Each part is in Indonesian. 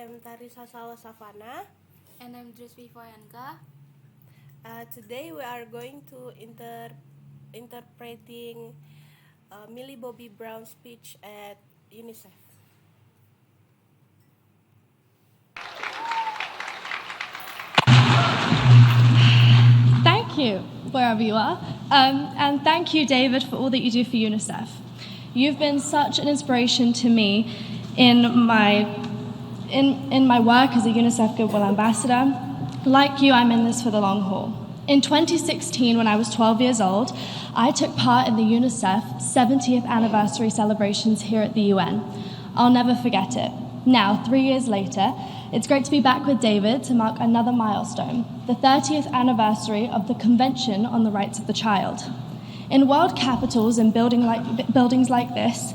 am Tarisa Sawa Savana. And I'm Drisvi Voyanka. Today we are going to interpreting Millie Bobby Brown's speech at UNICEF. Thank you, wherever you are. And thank you, David, for all that you do for UNICEF. You've been such an inspiration to me in my work as a UNICEF Goodwill Ambassador. Like you, I'm in this for the long haul. In 2016, when I was 12 years old, I took part in the UNICEF 70th anniversary celebrations here at the UN. I'll never forget it. Now, 3 years later, it's great to be back with David to mark another milestone, the 30th anniversary of the Convention on the Rights of the Child. In world capitals and buildings like this,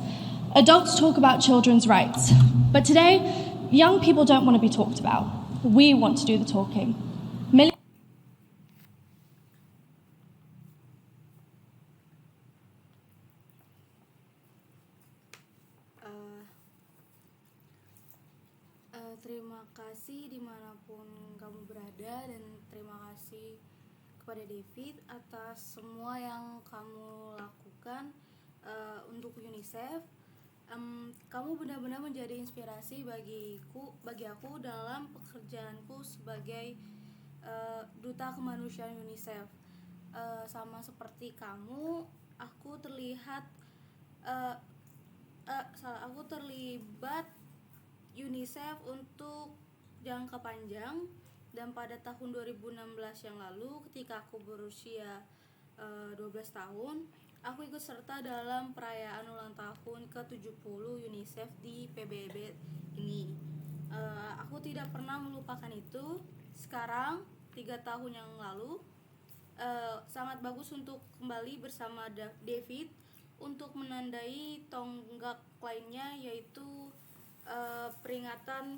adults talk about children's rights. But today, young people don't want to be talked about. We want to do the talking. Terima kasih dimanapun kamu berada, dan terima kasih kepada David atas semua yang kamu lakukan untuk UNICEF. Kamu benar-benar menjadi inspirasi bagi aku dalam pekerjaanku sebagai duta kemanusiaan UNICEF. Sama seperti kamu, aku terlibat UNICEF untuk jangka panjang, dan pada tahun 2016 yang lalu ketika aku berusia 12 tahun, aku ikut serta dalam perayaan ulang tahun ke-70 UNICEF di PBB ini. Aku tidak pernah melupakan itu. Sekarang 3 tahun yang lalu, sangat bagus untuk kembali bersama David untuk menandai tonggak lainnya, yaitu peringatan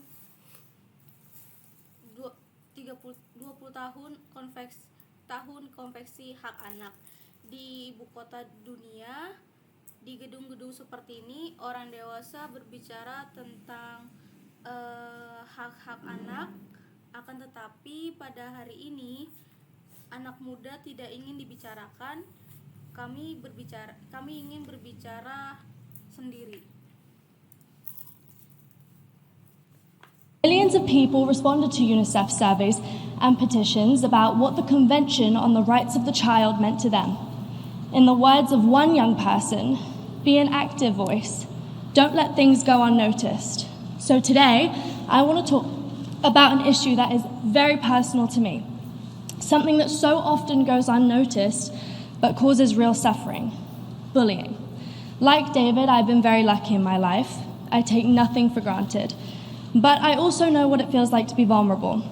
20 tahun konveksi hak anak. Di ibu kota dunia, di gedung-gedung seperti ini, orang dewasa berbicara tentang hak-hak anak. Akan tetapi pada hari ini, anak muda tidak ingin dibicarakan. Kami ingin berbicara sendiri. Millions of people responded to UNICEF surveys and petitions about what the Convention on the Rights of the Child meant to them. In the words of one young person, be an active voice. Don't let things go unnoticed. So today, I want to talk about an issue that is very personal to me, something that so often goes unnoticed but causes real suffering: bullying. Like David, I've been very lucky in my life. I take nothing for granted. But I also know what it feels like to be vulnerable.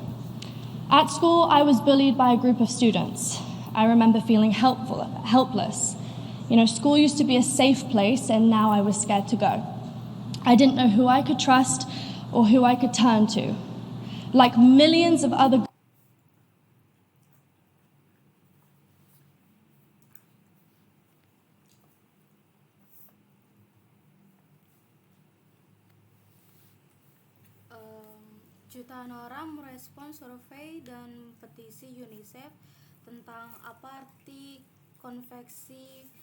At school, I was bullied by a group of students. I remember feeling helpless. School used to be a safe place, and now I was scared to go. I didn't know who I could trust or who I could turn to. Like millions of other Jutaan orang merespon survei dan petisi UNICEF tentang apa arti konvensi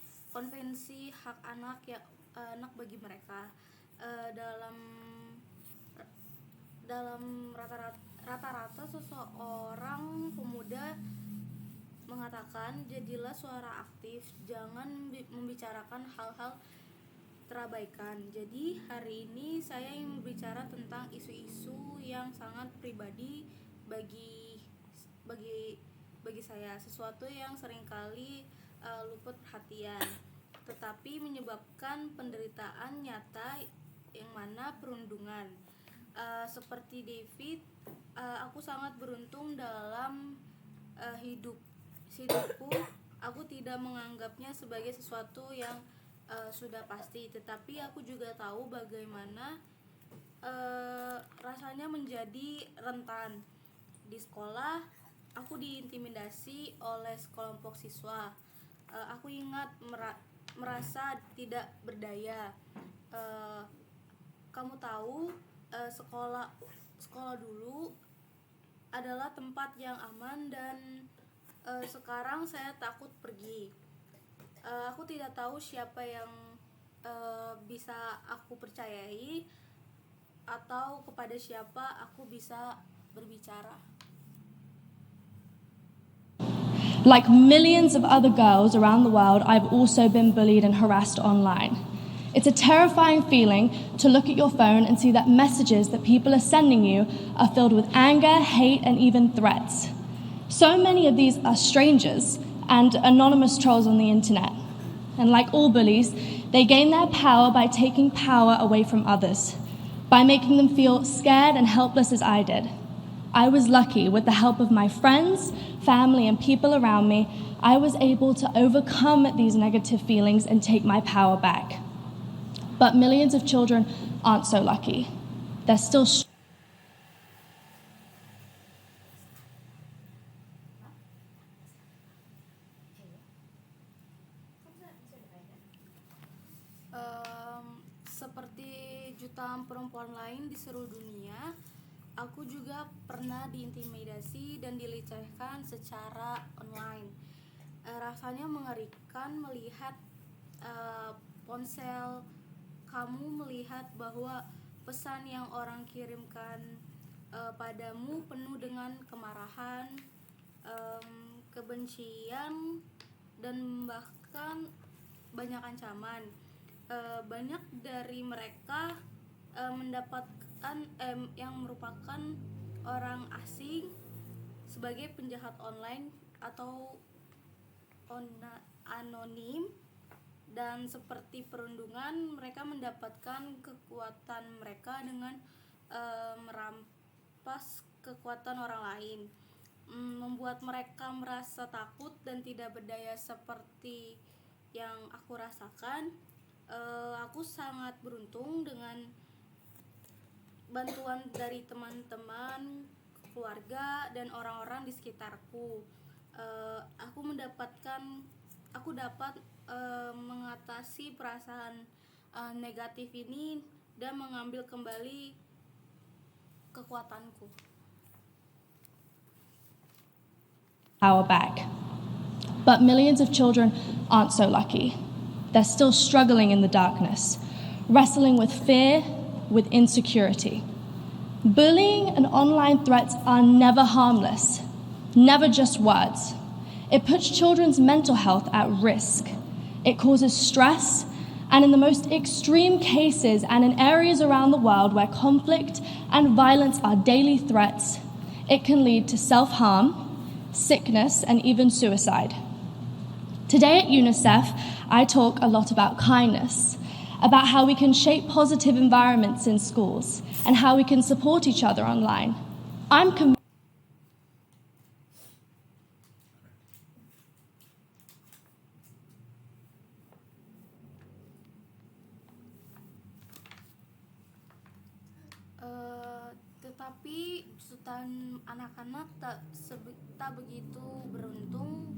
hak anak bagi mereka. Dalam rata-rata seseorang pemuda mengatakan, jadilah suara aktif, jangan membicarakan hal-hal terabaikan. Jadi hari ini saya ingin berbicara tentang isu-isu yang sangat pribadi bagi saya, sesuatu yang seringkali luput perhatian, tetapi menyebabkan penderitaan nyata, yang mana perundungan. Seperti David, aku sangat beruntung dalam hidupku. Aku tidak menganggapnya sebagai sesuatu yang sudah pasti, tetapi aku juga tahu bagaimana rasanya menjadi rentan. Di sekolah, aku diintimidasi oleh sekelompok siswa. Aku ingat merasa tidak berdaya. Kamu tahu, sekolah sekolah dulu adalah tempat yang aman dan sekarang saya takut pergi. Aku tidak tahu siapa yang bisa aku percayai atau kepada siapa aku bisa berbicara. Like millions of other girls around the world, I've also been bullied and harassed online. It's a terrifying feeling to look at your phone and see that messages that people are sending you are filled with anger, hate, and even threats. So many of these are strangers and anonymous trolls on the internet. And like all bullies, they gain their power by taking power away from others, by making them feel scared and helpless as I did. I was lucky. With the help of my friends, family, and people around me, I was able to overcome these negative feelings and take my power back. But millions of children aren't so lucky. They're still Seperti jutaan perempuan lain di seluruh dunia, aku juga pernah diintimidasi dan dilecehkan secara online. Rasanya mengerikan melihat ponsel kamu, melihat bahwa pesan yang orang kirimkan padamu penuh dengan kemarahan, kebencian, dan bahkan banyak ancaman. Banyak dari mereka mendapatkan yang merupakan orang asing sebagai penjahat online atau anonim, dan seperti perundungan mereka mendapatkan kekuatan mereka dengan merampas kekuatan orang lain, membuat mereka merasa takut dan tidak berdaya seperti yang aku rasakan. Aku sangat beruntung dengan bantuan dari teman-teman, keluarga, dan orang-orang di sekitarku. Aku dapat mengatasi perasaan negatif ini dan mengambil kembali kekuatanku. Power back. But millions of children aren't so lucky. They're still struggling in the darkness, wrestling with fear, with insecurity. Bullying and online threats are never harmless, never just words. It puts children's mental health at risk. It causes stress, and in the most extreme cases and in areas around the world where conflict and violence are daily threats, it can lead to self-harm, sickness, and even suicide. Today at UNICEF, I talk a lot about kindness, about how we can shape positive environments in schools, and how we can support each other online. I'm convinced Tetapi jutaan anak-anak tak begitu beruntung.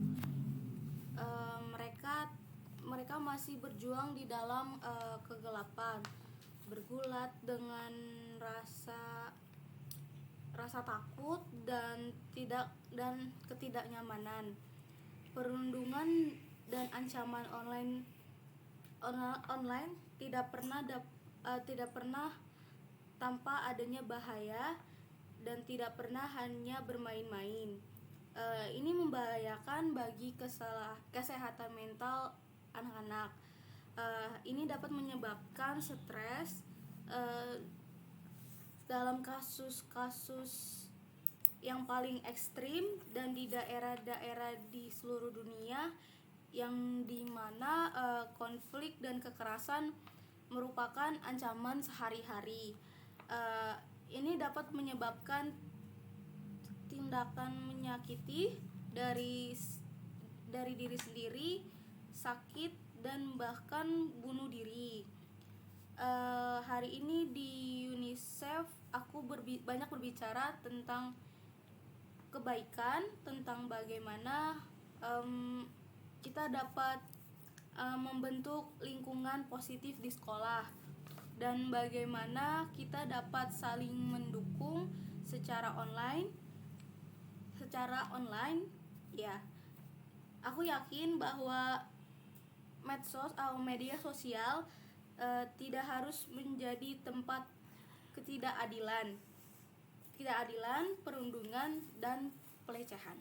Mereka masih berjuang di dalam kegelapan, bergulat dengan rasa takut dan ketidaknyamanan. Perundungan dan ancaman online tidak pernah tanpa adanya bahaya dan tidak pernah hanya bermain-main. Ini membahayakan bagi kesehatan mental anak-anak. Ini dapat menyebabkan stres. Dalam kasus-kasus yang paling ekstrim dan di daerah-daerah di seluruh dunia yang dimana konflik dan kekerasan merupakan ancaman sehari-hari. Ini dapat menyebabkan tindakan menyakiti dari diri sendiri, sakit, dan bahkan bunuh diri. Hari ini di UNICEF aku banyak berbicara tentang kebaikan, tentang bagaimana kita dapat membentuk lingkungan positif di sekolah. dan bagaimana kita dapat saling mendukung secara online ya. Aku yakin bahwa medsos atau media sosial tidak harus menjadi tempat ketidakadilan, perundungan dan pelecehan.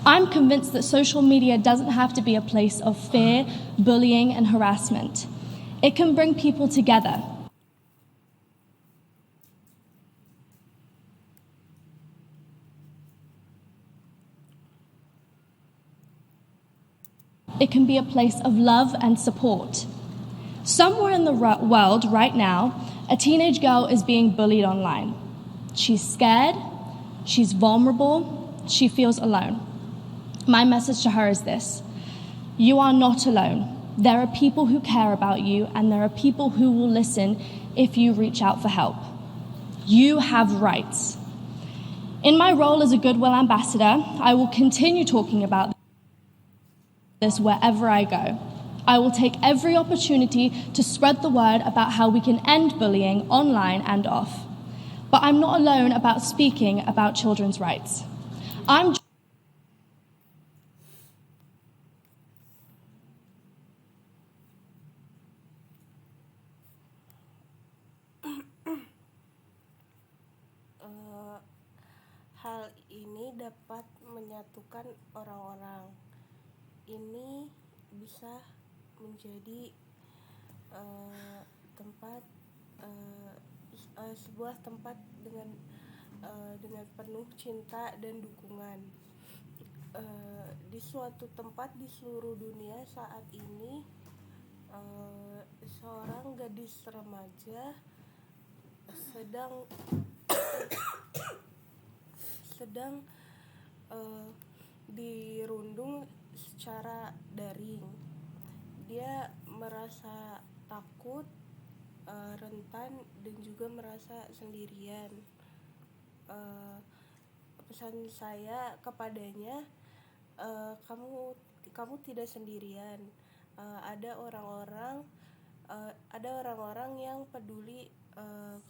I'm convinced that social media doesn't have to be a place of fear, bullying, and harassment. It can bring people together. It can be a place of love and support. Somewhere in the world right now, a teenage girl is being bullied online. She's scared, she's vulnerable, she feels alone. My message to her is this: you are not alone. There are people who care about you, and there are people who will listen if you reach out for help. You have rights. In my role as a Goodwill ambassador, I will continue talking about this wherever I go. I will take every opportunity to spread the word about how we can end bullying online and off. But I'm not alone about speaking about children's rights. I'm Hal ini dapat menyatukan orang-orang. Ini bisa menjadi sebuah tempat dengan penuh cinta dan dukungan. Di suatu tempat di seluruh dunia saat ini, seorang gadis remaja sedang dirundung secara daring. Dia merasa takut, rentan, dan juga merasa sendirian. Pesan saya kepadanya, kamu tidak sendirian. Ada orang-orang yang peduli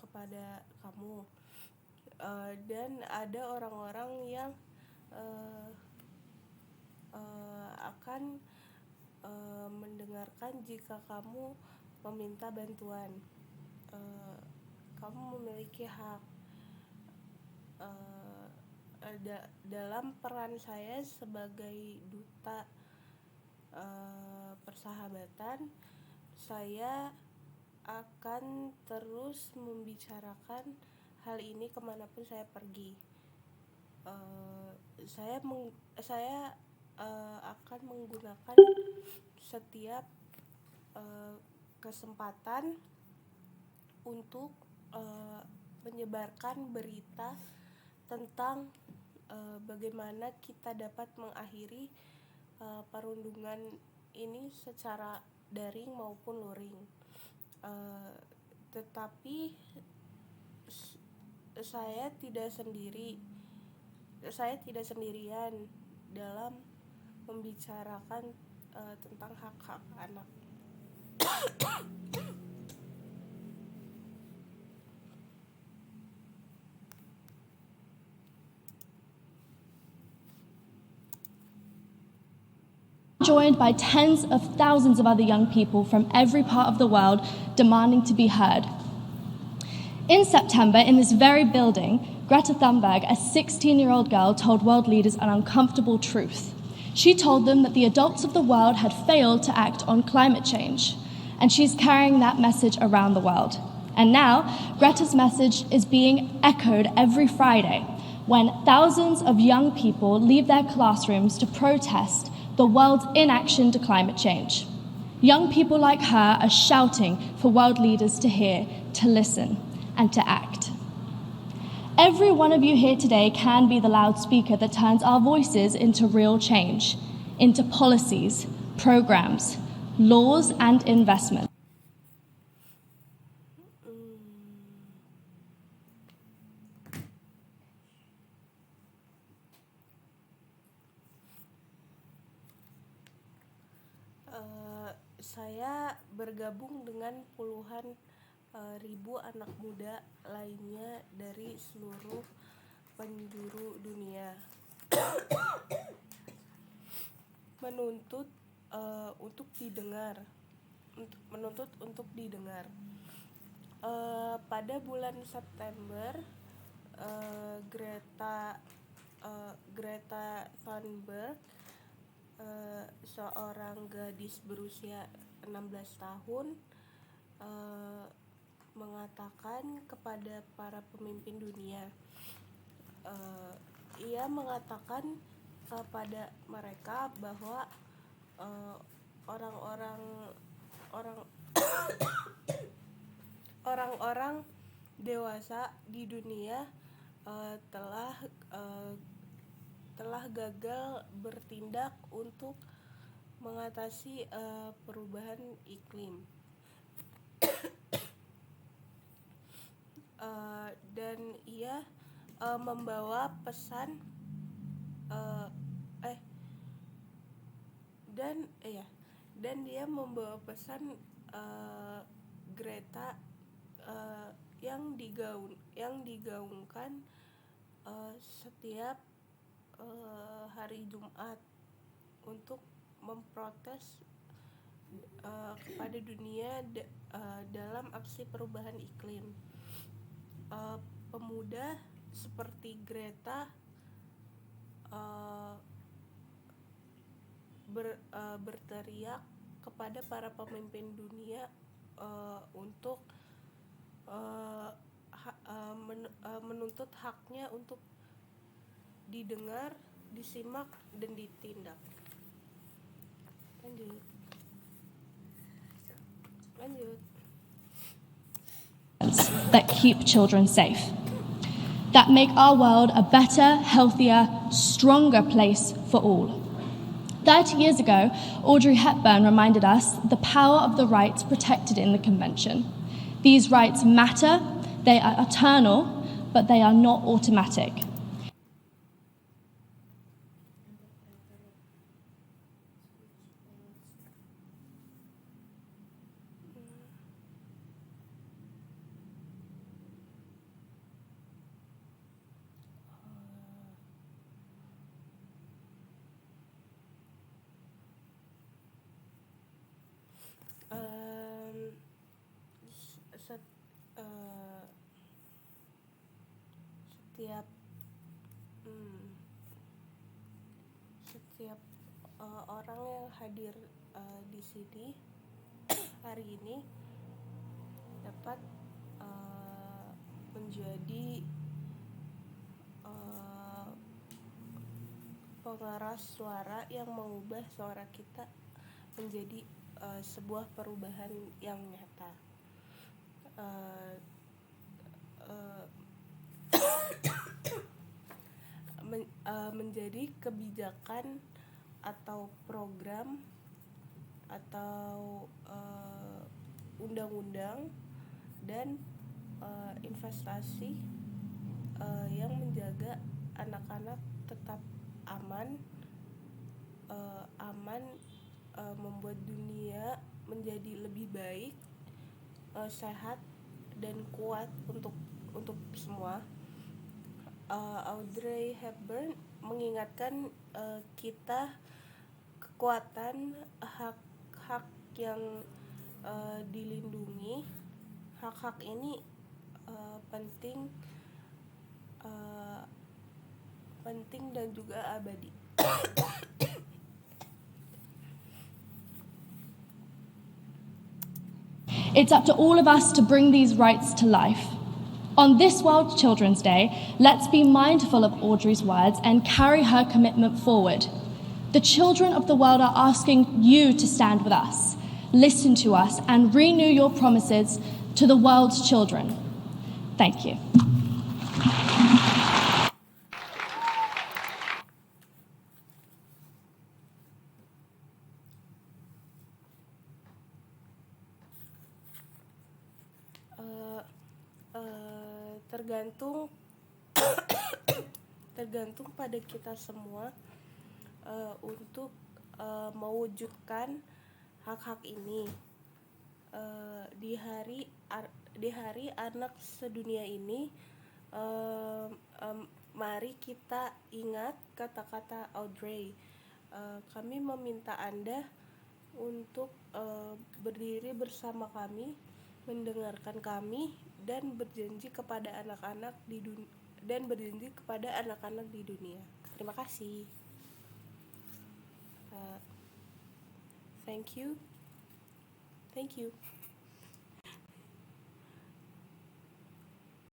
kepada kamu. Dan ada orang-orang yang akan mendengarkan jika kamu meminta bantuan. Kamu memiliki hak. Dalam peran saya sebagai duta persahabatan, saya akan terus membicarakan hal ini kemanapun saya pergi. Saya akan menggunakan setiap kesempatan untuk menyebarkan berita tentang bagaimana kita dapat mengakhiri perundungan ini secara daring maupun luring. Tetapi saya tidak sendirian dalam membicarakan tentang hak-hak anak. Joined by tens of thousands of other young people from every part of the world demanding to be heard. In September, in this very building, Greta Thunberg, a 16-year-old girl, told world leaders an uncomfortable truth. She told them that the adults of the world had failed to act on climate change, and she's carrying that message around the world. And now, Greta's message is being echoed every Friday when thousands of young people leave their classrooms to protest the world's inaction to climate change. Young people like her are shouting for world leaders to hear, to listen, and to act. Every one of you here today can be the loudspeaker that turns our voices into real change. into policies, programs, laws, and investments. Saya bergabung dengan puluhan ribu anak muda lainnya dari seluruh penjuru dunia menuntut untuk didengar. Pada bulan September, Greta Thunberg, seorang gadis berusia 16 tahun, mengatakan kepada para pemimpin dunia, ia mengatakan kepada mereka bahwa orang-orang dewasa di dunia telah gagal bertindak untuk mengatasi perubahan iklim, dan ia membawa pesan dan dia membawa pesan Greta yang digaungkan setiap hari Jumat untuk memprotes kepada dunia dalam aksi perubahan iklim. Pemuda seperti Greta berteriak kepada para pemimpin dunia untuk menuntut haknya untuk didengar, disimak, dan ditindak. Lanjut. That keep children safe, that make our world a better, healthier, stronger place for all. 30 years ago, Audrey Hepburn reminded us the power of the rights protected in the Convention. These rights matter, they are eternal, but they are not automatic. Setiap orang yang hadir di sini hari ini dapat menjadi pengeras suara yang mengubah suara kita menjadi sebuah perubahan yang nyata. Menjadi kebijakan atau program atau undang-undang dan investasi yang menjaga anak-anak tetap aman, membuat dunia menjadi lebih baik, sehat dan kuat untuk semua. Audrey Hepburn mengingatkan kita kekuatan hak-hak yang dilindungi. Hak-hak ini penting dan juga abadi. It's up to all of us to bring these rights to life. On this World Children's Day, let's be mindful of Audrey's words and carry her commitment forward. The children of the world are asking you to stand with us, listen to us, and renew your promises to the world's children. Thank you. tergantung pada kita semua untuk mewujudkan hak-hak ini. Di hari anak sedunia ini, mari kita ingat kata-kata Audrey. Kami meminta Anda untuk berdiri bersama kami, mendengarkan kami, dan berjanji kepada anak-anak di dunia. Terima kasih. Thank you.